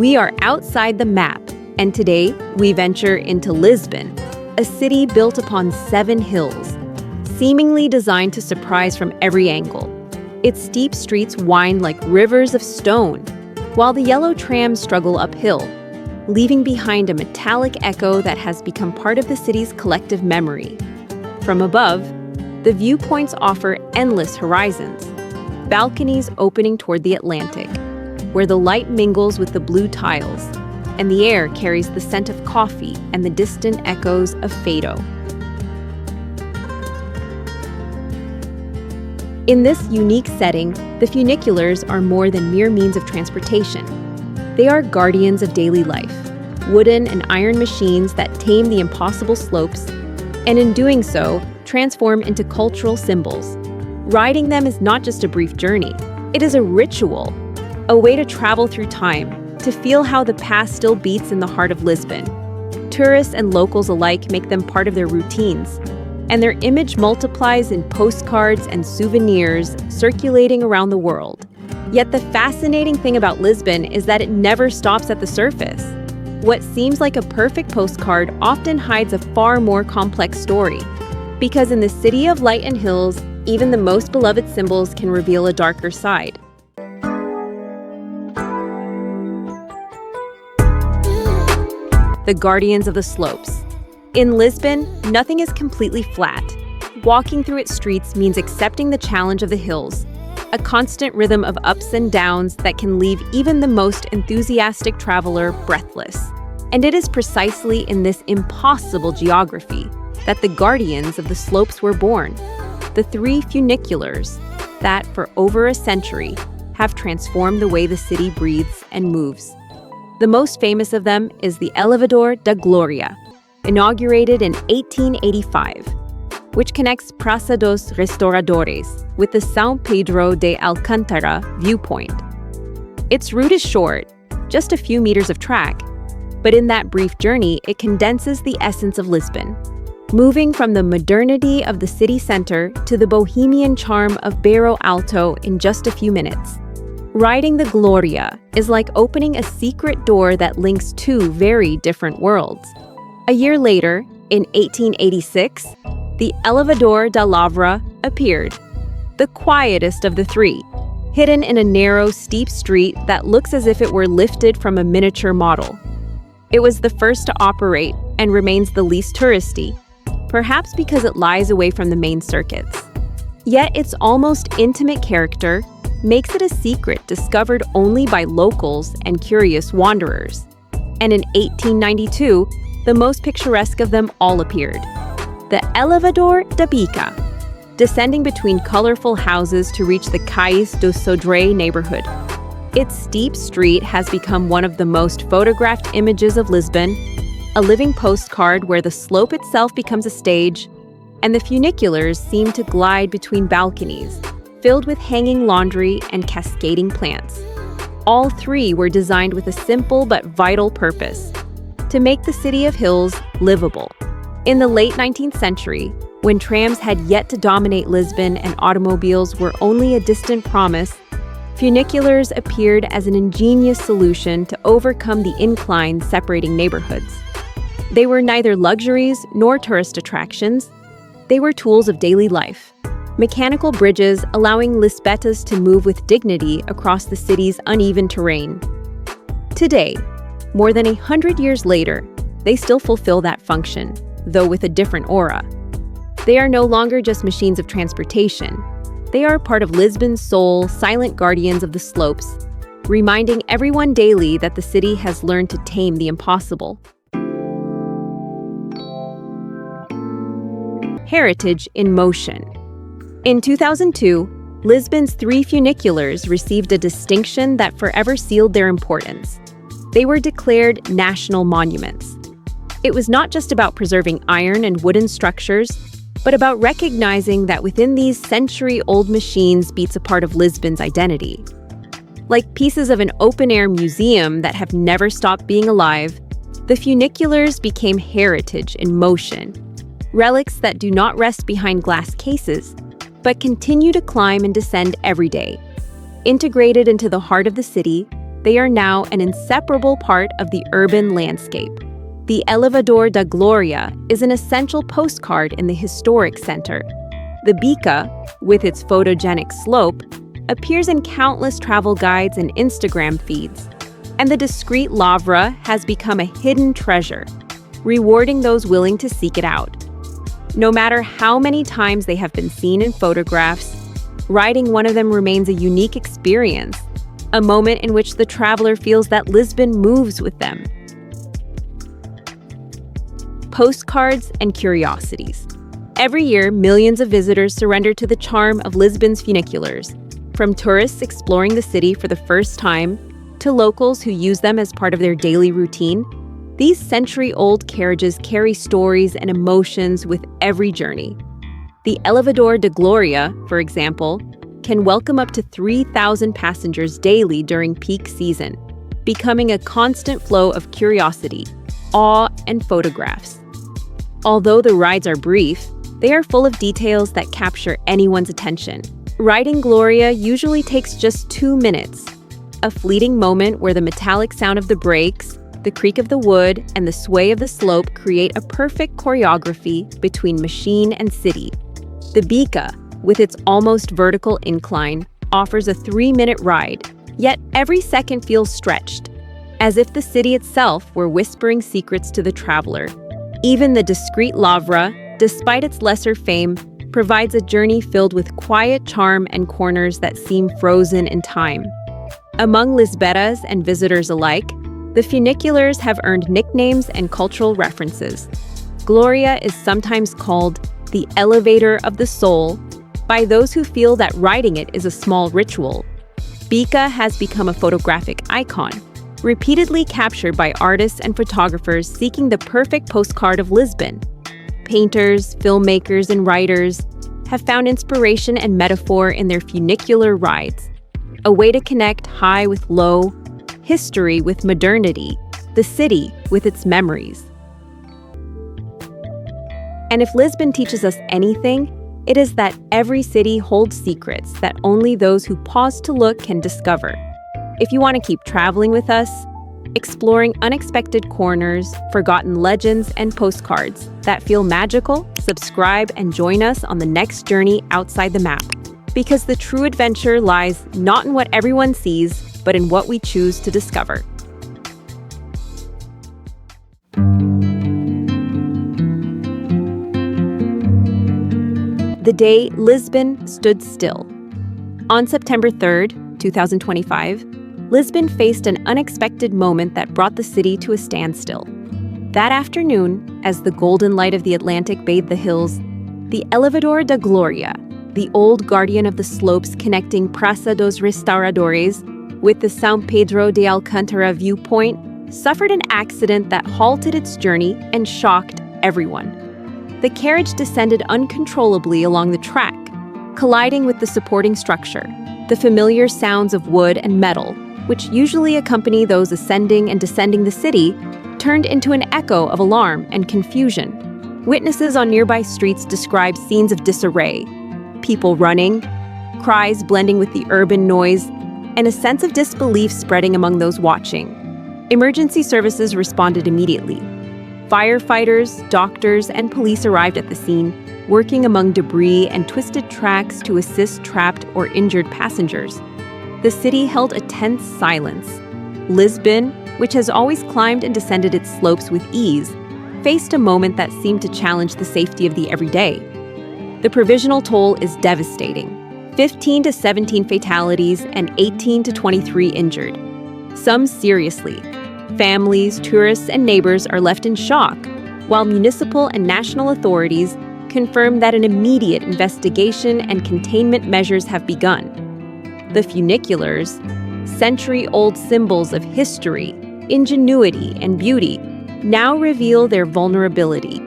We are outside the map, and today we venture into Lisbon, a city built upon 7 hills, seemingly designed to surprise from every angle. Its steep streets wind like rivers of stone, while the yellow trams struggle uphill, leaving behind a metallic echo that has become part of the city's collective memory. From above, the viewpoints offer endless horizons, balconies opening toward the Atlantic, where the light mingles with the blue tiles, and the air carries the scent of coffee and the distant echoes of fado. In this unique setting, the funiculars are more than mere means of transportation. They are guardians of daily life, wooden and iron machines that tame the impossible slopes, and in doing so, transform into cultural symbols. Riding them is not just a brief journey, it is a ritual, a way to travel through time, to feel how the past still beats in the heart of Lisbon. Tourists and locals alike make them part of their routines, and their image multiplies in postcards and souvenirs circulating around the world. Yet the fascinating thing about Lisbon is that it never stops at the surface. What seems like a perfect postcard often hides a far more complex story. Because in the city of light and hills, even the most beloved symbols can reveal a darker side. The guardians of the slopes. In Lisbon, nothing is completely flat. Walking through its streets means accepting the challenge of the hills, a constant rhythm of ups and downs that can leave even the most enthusiastic traveler breathless. And it is precisely in this impossible geography that the guardians of the slopes were born, the 3 funiculars that, for over a century, have transformed the way the city breathes and moves. The most famous of them is the Elevador da Glória, inaugurated in 1885, which connects Praça dos Restauradores with the São Pedro de Alcântara viewpoint. Its route is short, just a few meters of track, but in that brief journey, it condenses the essence of Lisbon, moving from the modernity of the city center to the bohemian charm of Bairro Alto in just a few minutes. Riding the Glória is like opening a secret door that links 2 very different worlds. A year later, in 1886, the Elevador da Lavra appeared, the quietest of the 3, hidden in a narrow, steep street that looks as if it were lifted from a miniature model. It was the first to operate and remains the least touristy, perhaps because it lies away from the main circuits. Yet its almost intimate character makes it a secret discovered only by locals and curious wanderers. And in 1892, the most picturesque of them all appeared, the Elevador da Bica, descending between colorful houses to reach the Cais do Sodré neighborhood. Its steep street has become one of the most photographed images of Lisbon, a living postcard where the slope itself becomes a stage, and the funiculars seem to glide between balconies, filled with hanging laundry and cascading plants. All 3 were designed with a simple but vital purpose: to make the city of hills livable. In the late 19th century, when trams had yet to dominate Lisbon and automobiles were only a distant promise, funiculars appeared as an ingenious solution to overcome the incline separating neighborhoods. They were neither luxuries nor tourist attractions. They were tools of daily life, mechanical bridges allowing Lisbetas to move with dignity across the city's uneven terrain. Today, more than 100 years later, they still fulfill that function, though with a different aura. They are no longer just machines of transportation. They are part of Lisbon's soul, silent guardians of the slopes, reminding everyone daily that the city has learned to tame the impossible. Heritage in motion. In 2002, Lisbon's 3 funiculars received a distinction that forever sealed their importance. They were declared national monuments. It was not just about preserving iron and wooden structures, but about recognizing that within these century-old machines beats a part of Lisbon's identity. Like pieces of an open-air museum that have never stopped being alive, the funiculars became heritage in motion, relics that do not rest behind glass cases, but continue to climb and descend every day. Integrated into the heart of the city, they are now an inseparable part of the urban landscape. The Elevador da Glória is an essential postcard in the historic center. The Bica, with its photogenic slope, appears in countless travel guides and Instagram feeds. And the discreet Lavra has become a hidden treasure, rewarding those willing to seek it out. No matter how many times they have been seen in photographs, riding one of them remains a unique experience, a moment in which the traveler feels that Lisbon moves with them. Postcards and Curiosities. Every year, millions of visitors surrender to the charm of Lisbon's funiculars, from tourists exploring the city for the first time to locals who use them as part of their daily routine. These century-old carriages carry stories and emotions with every journey. The Elevador da Glória, for example, can welcome up to 3,000 passengers daily during peak season, becoming a constant flow of curiosity, awe, and photographs. Although the rides are brief, they are full of details that capture anyone's attention. Riding Glória usually takes just 2 minutes, a fleeting moment where the metallic sound of the brakes, the creak of the wood, and the sway of the slope create a perfect choreography between machine and city. The Bica, with its almost vertical incline, offers a 3-minute ride, yet every second feels stretched, as if the city itself were whispering secrets to the traveler. Even the discreet Lavra, despite its lesser fame, provides a journey filled with quiet charm and corners that seem frozen in time. Among Lisbetas and visitors alike, the funiculars have earned nicknames and cultural references. Glória is sometimes called the elevator of the soul by those who feel that riding it is a small ritual. Bica has become a photographic icon, repeatedly captured by artists and photographers seeking the perfect postcard of Lisbon. Painters, filmmakers, and writers have found inspiration and metaphor in their funicular rides, a way to connect high with low, history with modernity, the city with its memories. And if Lisbon teaches us anything, it is that every city holds secrets that only those who pause to look can discover. If you want to keep traveling with us, exploring unexpected corners, forgotten legends, and postcards that feel magical, subscribe and join us on the next journey outside the map. Because the true adventure lies not in what everyone sees, but in what we choose to discover. The day Lisbon stood still. On September 3rd, 2025, Lisbon faced an unexpected moment that brought the city to a standstill. That afternoon, as the golden light of the Atlantic bathed the hills, the Elevador da Glória, the old guardian of the slopes connecting Praça dos Restauradores with the São Pedro de Alcântara viewpoint, suffered an accident that halted its journey and shocked everyone. The carriage descended uncontrollably along the track, colliding with the supporting structure. The familiar sounds of wood and metal, which usually accompany those ascending and descending the city, turned into an echo of alarm and confusion. Witnesses on nearby streets described scenes of disarray, people running, cries blending with the urban noise, and a sense of disbelief spreading among those watching. Emergency services responded immediately. Firefighters, doctors, and police arrived at the scene, working among debris and twisted tracks to assist trapped or injured passengers. The city held a tense silence. Lisbon, which has always climbed and descended its slopes with ease, faced a moment that seemed to challenge the safety of the everyday. The provisional toll is devastating: 15 to 17 fatalities and 18 to 23 injured, some seriously. Families, tourists, and neighbors are left in shock, while municipal and national authorities confirm that an immediate investigation and containment measures have begun. The funiculars, century-old symbols of history, ingenuity, and beauty, now reveal their vulnerability.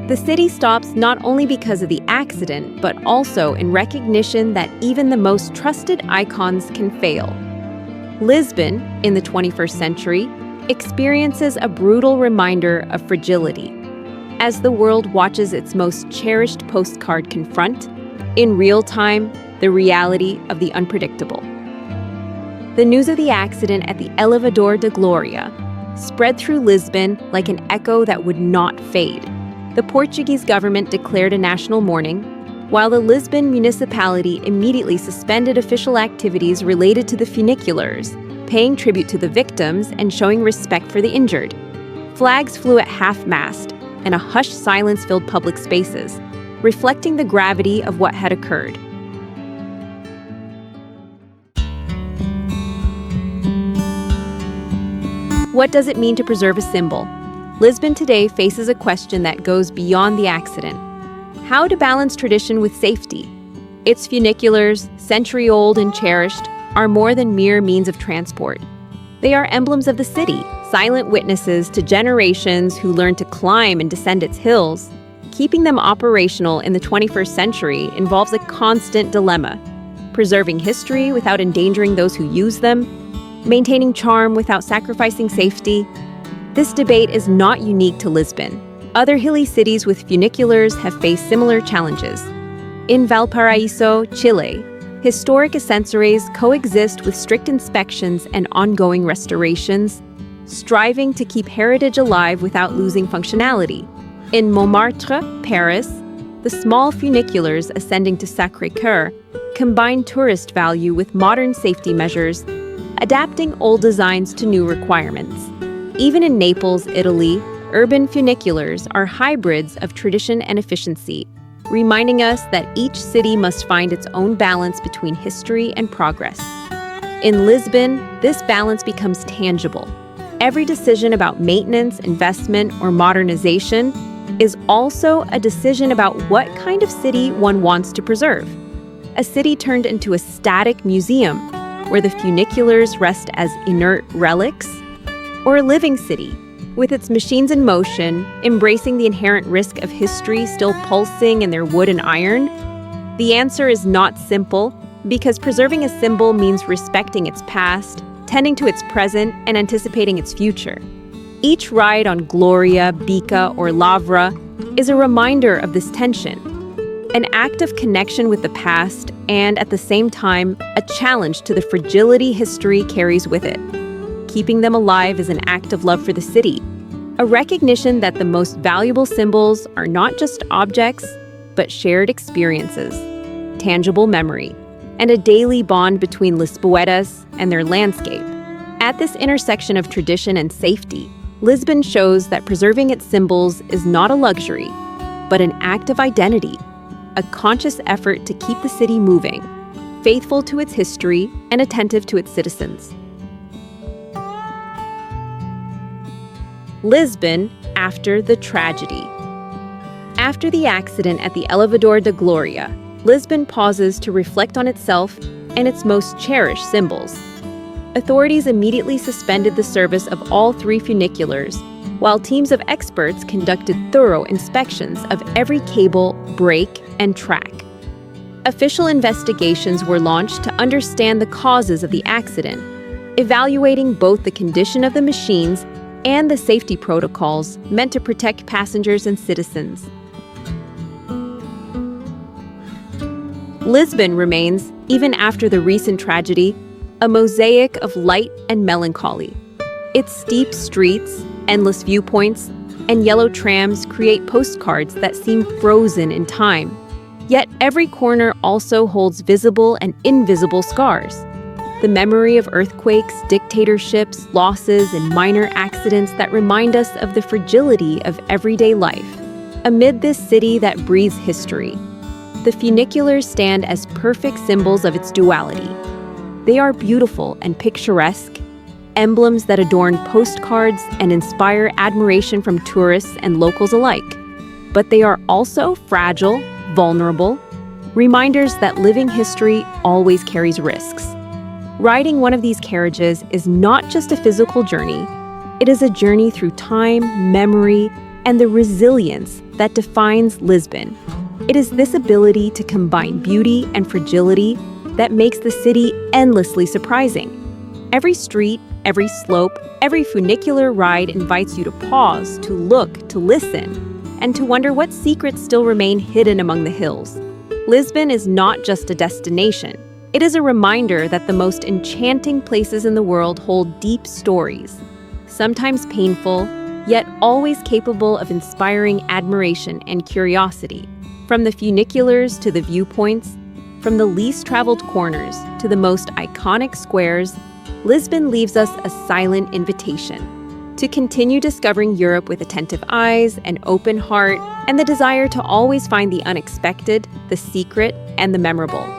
The city stops not only because of the accident, but also in recognition that even the most trusted icons can fail. Lisbon, in the 21st century, experiences a brutal reminder of fragility, as the world watches its most cherished postcard confront, in real time, the reality of the unpredictable. The news of the accident at the Elevador da Glória spread through Lisbon like an echo that would not fade. The Portuguese government declared a national mourning, while the Lisbon municipality immediately suspended official activities related to the funiculars, paying tribute to the victims and showing respect for the injured. Flags flew at half-mast, and a hushed silence filled public spaces, reflecting the gravity of what had occurred. What does it mean to preserve a symbol? Lisbon today faces a question that goes beyond the accident. How to balance tradition with safety? Its funiculars, century-old and cherished, are more than mere means of transport. They are emblems of the city, silent witnesses to generations who learned to climb and descend its hills. Keeping them operational in the 21st century involves a constant dilemma: preserving history without endangering those who use them, maintaining charm without sacrificing safety. This debate is not unique to Lisbon. Other hilly cities with funiculars have faced similar challenges. In Valparaiso, Chile, historic ascensores coexist with strict inspections and ongoing restorations, striving to keep heritage alive without losing functionality. In Montmartre, Paris, the small funiculars ascending to Sacré-Cœur combine tourist value with modern safety measures, adapting old designs to new requirements. Even in Naples, Italy, urban funiculars are hybrids of tradition and efficiency, reminding us that each city must find its own balance between history and progress. In Lisbon, this balance becomes tangible. Every decision about maintenance, investment, or modernization is also a decision about what kind of city one wants to preserve. A city turned into a static museum, where the funiculars rest as inert relics, or a living city, with its machines in motion, embracing the inherent risk of history still pulsing in their wood and iron? The answer is not simple, because preserving a symbol means respecting its past, tending to its present, and anticipating its future. Each ride on Glória, Bica, or Lavra is a reminder of this tension, an act of connection with the past, and at the same time, a challenge to the fragility history carries with it. Keeping them alive is an act of love for the city, a recognition that the most valuable symbols are not just objects, but shared experiences, tangible memory, and a daily bond between Lisboetas and their landscape. At this intersection of tradition and safety, Lisbon shows that preserving its symbols is not a luxury, but an act of identity, a conscious effort to keep the city moving, faithful to its history and attentive to its citizens. Lisbon after the tragedy. After the accident at the Elevador da Glória, Lisbon pauses to reflect on itself and its most cherished symbols. Authorities immediately suspended the service of all three funiculars, while teams of experts conducted thorough inspections of every cable, brake, and track. Official investigations were launched to understand the causes of the accident, evaluating both the condition of the machines and the safety protocols meant to protect passengers and citizens. Lisbon remains, even after the recent tragedy, a mosaic of light and melancholy. Its steep streets, endless viewpoints, and yellow trams create postcards that seem frozen in time. Yet every corner also holds visible and invisible scars. The memory of earthquakes, dictatorships, losses, and minor accidents that remind us of the fragility of everyday life. Amid this city that breathes history, the funiculars stand as perfect symbols of its duality. They are beautiful and picturesque, emblems that adorn postcards and inspire admiration from tourists and locals alike. But they are also fragile, vulnerable, reminders that living history always carries risks. Riding one of these carriages is not just a physical journey, it is a journey through time, memory, and the resilience that defines Lisbon. It is this ability to combine beauty and fragility that makes the city endlessly surprising. Every street, every slope, every funicular ride invites you to pause, to look, to listen, and to wonder what secrets still remain hidden among the hills. Lisbon is not just a destination, It is a reminder that the most enchanting places in the world hold deep stories, sometimes painful, yet always capable of inspiring admiration and curiosity. From the funiculars to the viewpoints, from the least traveled corners to the most iconic squares, Lisbon leaves us a silent invitation to continue discovering Europe with attentive eyes, an open heart, and the desire to always find the unexpected, the secret, and the memorable.